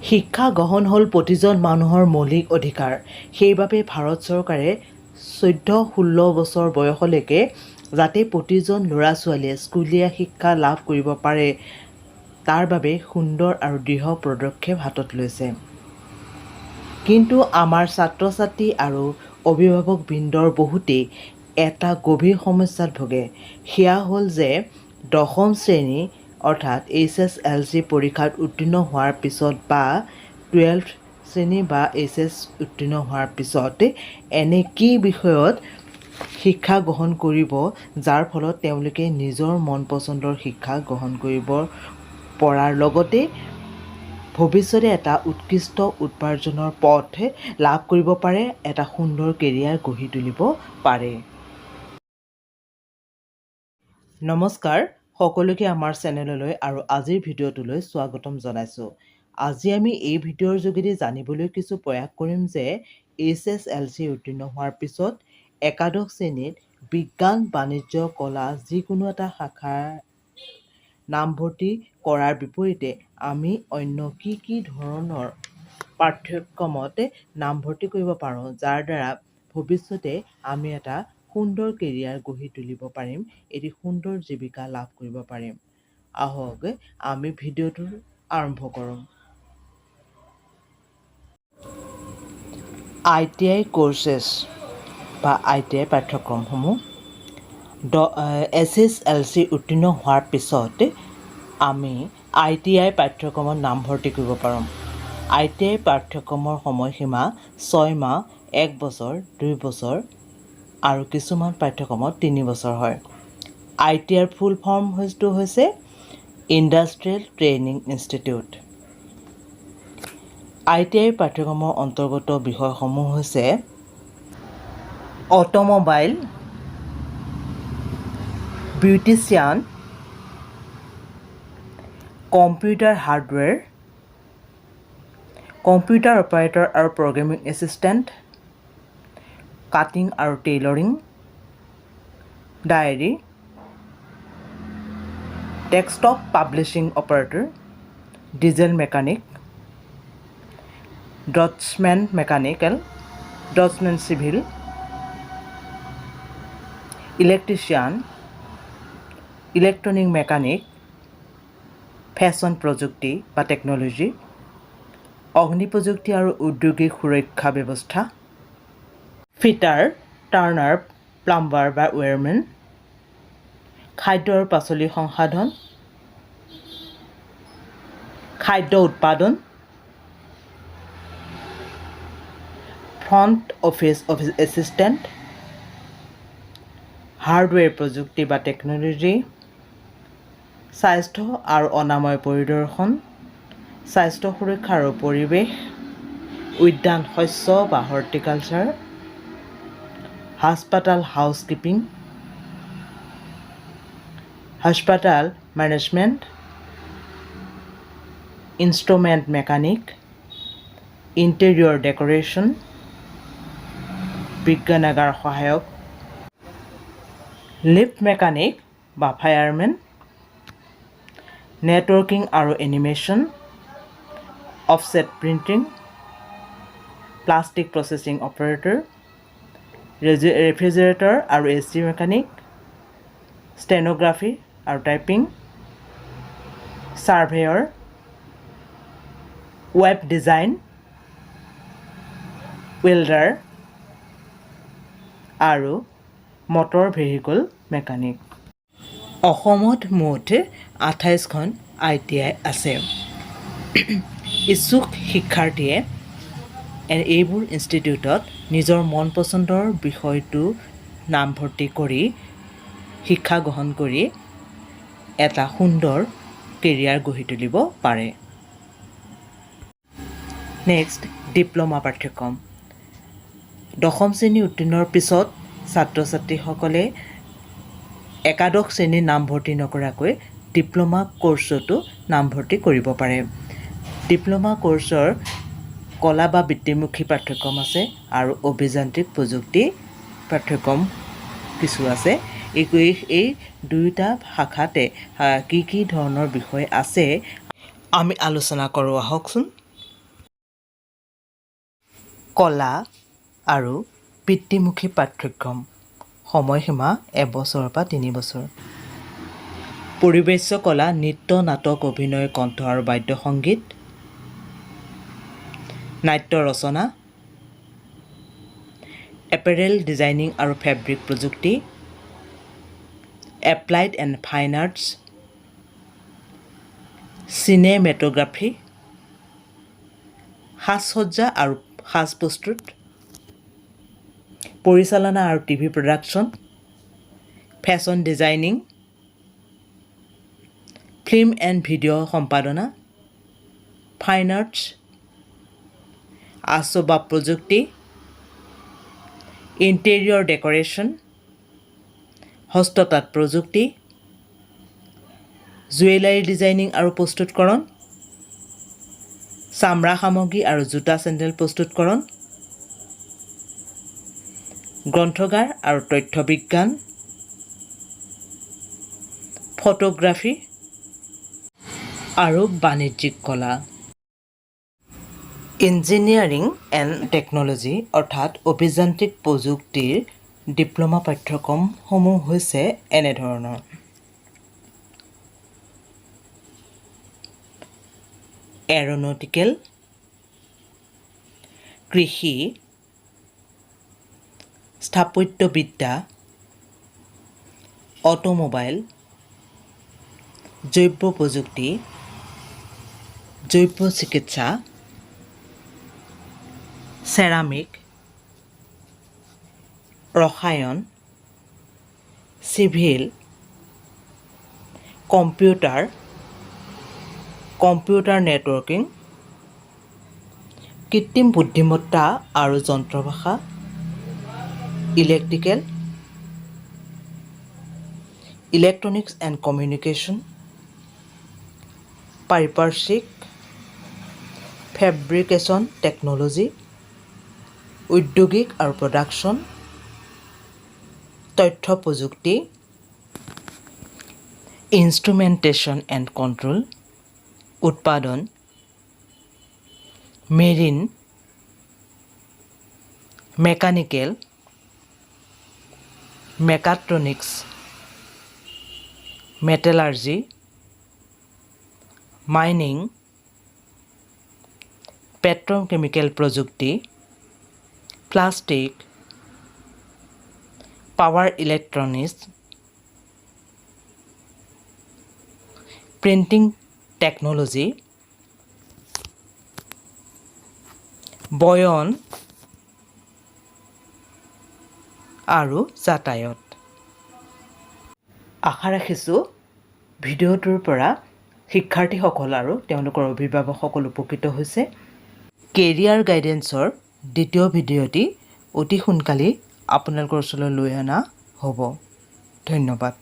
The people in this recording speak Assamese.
শিক্ষা গ্ৰহণ হ'ল প্ৰতিজন মানুহৰ মৌলিক অধিকাৰ। সেইবাবে ভাৰত চৰকাৰে 14-16 বছৰ বয়সলৈকে যাতে প্ৰতিজন ল'ৰা-ছোৱালীয়ে স্কুলীয়া শিক্ষা লাভ কৰিব পাৰে তাৰ বাবে সুন্দৰ আৰু দৃঢ় পদক্ষেপ হাতত লৈছে। কিন্তু আমাৰ ছাত্ৰ-ছাত্ৰী আৰু অভিভাৱকবৃন্দৰ বহুতেই এটা গভীৰ সমস্যাত ভোগে। সেয়া হ'ল যে দশম শ্ৰেণী অৰ্থাৎ HSLC পৰীক্ষাত উত্তীৰ্ণ হোৱাৰ পিছত বা 12 শ্ৰেণী বা HS উত্তীৰ্ণ হোৱাৰ পিছত এনে কি বিষয়ত শিক্ষা গ্ৰহণ কৰিব যাৰ ফলত তেওঁলোকে নিজৰ মন পচন্দৰ শিক্ষা গ্ৰহণ কৰিব পৰাৰ লগতে ভৱিষ্যতে এটা উৎকৃষ্ট উপাৰ্জনৰ পথ লাভ কৰিব পাৰে, এটা সুন্দৰ কেৰিয়াৰ গঢ়ি তুলিব পাৰে। নমস্কাৰ, সকলোকে আমাৰ চেনেললৈ আৰু আজিৰ ভিডিঅ'টোলৈ স্বাগতম জনাইছোঁ। আজি আমি এই ভিডিঅ'ৰ যোগেদি জানিবলৈ কিছু প্ৰয়াস কৰিম যে HSLC উত্তীৰ্ণ হোৱাৰ পিছত একাদশ শ্ৰেণীত বিজ্ঞান, বাণিজ্য, কলা যিকোনো এটা শাখাৰ নামভৰ্তি কৰাৰ বিপৰীতে আমি অন্য কি কি ধৰণৰ পাঠ্যক্ৰমত নামভৰ্তি কৰিব পাৰোঁ যাৰ দ্বাৰা ভৱিষ্যতে আমি এটা সুন্দৰ কেৰিয়াৰ গঢ়ি তুলিব পাৰিম, এটি সুন্দৰ জীৱিকা লাভ কৰিব পাৰিম। আহক আমি ভিডিঅ'টো আৰম্ভ কৰোঁ। ITI কোৰ্চেছ বা ITI পাঠ্যক্ৰমসমূহ HSLC উত্তীৰ্ণ হোৱাৰ পিছত আমি ITI পাঠ্যক্ৰমত নামভৰ্তি কৰিব পাৰোঁ। ITI পাঠ্যক্ৰমৰ সময়সীমা 6 মাহ, 1 বছৰ, 2 বছৰ আৰু কিছুমান পাঠ্যক্ৰমত 3 বছৰ হয়। ITIৰ ফুল ফৰ্ম হৈছে ইণ্ডাষ্ট্ৰিয়েল ট্ৰেইনিং ইনষ্টিটিউট। ITI পাঠ্যক্ৰমৰ অন্তৰ্গত বিষয়সমূহ হৈছে automobile, beautician, computer hardware, computer operator আৰু প্ৰগ্ৰেমিং এছিষ্টেণ্ট, কাটিং আৰু tailoring, dairy, desktop publishing operator, diesel mechanic, draughtsman mechanical, draughtsman civil, electrician, electronic mechanic, fashion প্ৰযুক্তি বা টেকন'লজি, অগ্নি প্ৰযুক্তি আৰু ঔদ্যোগিক সুৰক্ষা ব্যৱস্থা, ফিটাৰ, টাৰ্নাৰ, প্লাম্বাৰ বা ৱেৰমেন, খাদ্য আৰু পাচলি সংসাধন, খাদ্য উৎপাদন, ফ্ৰণ্ট অফিচ এছিষ্টেণ্ট, হাৰ্ডৱেৰ প্ৰযুক্তি বা টেকন'লজি, স্বাস্থ্য আৰু অনাময় পৰিদৰ্শন, স্বাস্থ্য সুৰক্ষা আৰু পৰিৱেশ, উদ্যান শস্য বা হৰ্টিকালচাৰ, হাস্পাতাল হাউচকিপিং, হাস্পাতাল management, instrument mechanic, interior decoration, বিজ্ঞানাগাৰ সহায়ক, লিফ্ট মেকানিক বা ফায়াৰমেন, নেটৱৰ্কিং আৰু animation, offset printing, plastic processing operator, refrigerator আৰু AC মেকানিক, ষ্টেনোগ্ৰাফী আৰু typing, surveyor, web design, welder আৰু মটৰ ভেহিকল মেকানিক। অসমত মুঠ 28খন ITI আছে। ইচ্ছুক শিক্ষাৰ্থীয়ে এইবোৰ ইনষ্টিটিউটত নিজৰ মন পচন্দৰ বিষয়টো নামভৰ্তি কৰি শিক্ষা গ্ৰহণ কৰি এটা সুন্দৰ কেৰিয়াৰ গঢ়ি তুলিব পাৰে। নেক্সট, ডিপ্ল'মা পাঠ্যক্ৰম। দশম শ্ৰেণী উত্তীৰ্ণৰ পিছত ছাত্ৰ ছাত্ৰীসকলে একাদশ শ্ৰেণীত নামভৰ্তি নকৰাকৈ ডিপ্ল'মা কৰ্চতো নামভৰ্তি কৰিব পাৰে। ডিপ্ল'মা কৰ্চৰ কলা বা বৃত্তিমুখী পাঠ্যক্ৰম আছে আৰু অভিযান্ত্ৰিক প্ৰযুক্তি পাঠ্যক্ৰম কিছু আছে। এই দুয়োটা শাখাতে কি কি ধৰণৰ বিষয় আছে আমি আলোচনা কৰোঁ আহকচোন। কলা আৰু বৃত্তিমুখী পাঠ্যক্ৰম সময়সীমা 1 বছৰৰ পৰা 3 বছৰ পৰিৱেশ্য কলা নৃত্য নাটক অভিনয় কণ্ঠ আৰু বাদ্য সংগীত নাট্য ৰচনা এপেৰেল ডিজাইনিং আৰু ফেব্ৰিক প্ৰযুক্তি applied and fine arts cinematography সাজসজ্জা আৰু সাজ প্ৰস্তুত পৰিচালনা আৰু TV production fashion designing film and video' সম্পাদনা ফাইন আৰ্টছ আচবাব প্ৰযুক্তি ইণ্টেৰিয়ৰ ডেক'ৰেশ্যন হস্ততাঁত প্ৰযুক্তি জুৱেলাৰী ডিজাইনিং আৰু প্ৰস্তুতকৰণ চামৰা সামগ্ৰী আৰু জোতা চেণ্ডেল প্ৰস্তুতকৰণ গ্ৰন্থগাৰ আৰু তথ্য বিজ্ঞান ফটোগ্ৰাফী আৰু বাণিজ্যিক কলা ইঞ্জিনিয়াৰিং এণ্ড টেকন'লজি অৰ্থাৎ অভিযান্ত্ৰিক প্ৰযুক্তিৰ ডিপ্ল'মা পাঠ্যক্ৰমসমূহ হৈছে এনেধৰণৰ এৰ'নটিকেল কৃষি স্থাপত্যবিদ্যা অটোমোবাইল জৈৱ প্ৰযুক্তি জৈৱ চিকিৎসা চেৰামিক ৰসায়ন চিভিল কম্পিউটাৰ নেটৱৰ্কিং কৃত্ৰিম বুদ্ধিমত্তা আৰু যন্ত্ৰভাষা ইলেক্ট্ৰনিক্স এণ্ড কমিউনিকেশ্যন পাৰিপাৰ্শ্বিক ফেব্ৰিকেশ্যন টেকন'লজি ঔদ্যোগিক আৰু প্ৰডাকশ্যন তথ্য প্ৰযুক্তি ইনষ্ট্ৰুমেণ্টেশ্যন এণ্ড কণ্ট্ৰল উৎপাদন marine mechanical mechatronics metallurgy mining petrochemical প্ৰযুক্তি plastic power electronics printing technology বয়ন আৰু যাতায়ত আশা ৰাখিছোঁ ভিডিঅ'টোৰ পৰা শিক্ষাৰ্থীসকল আৰু তেওঁলোকৰ অভিভাৱকসকল উপকৃত হৈছে কেৰিয়াৰ গাইডেন্সৰ দ্বিতীয় ভিডিঅ'টি অতি সোনকালেই আপোনালোকৰ ওচৰলৈ লৈ অনা হ'ব ধন্যবাদ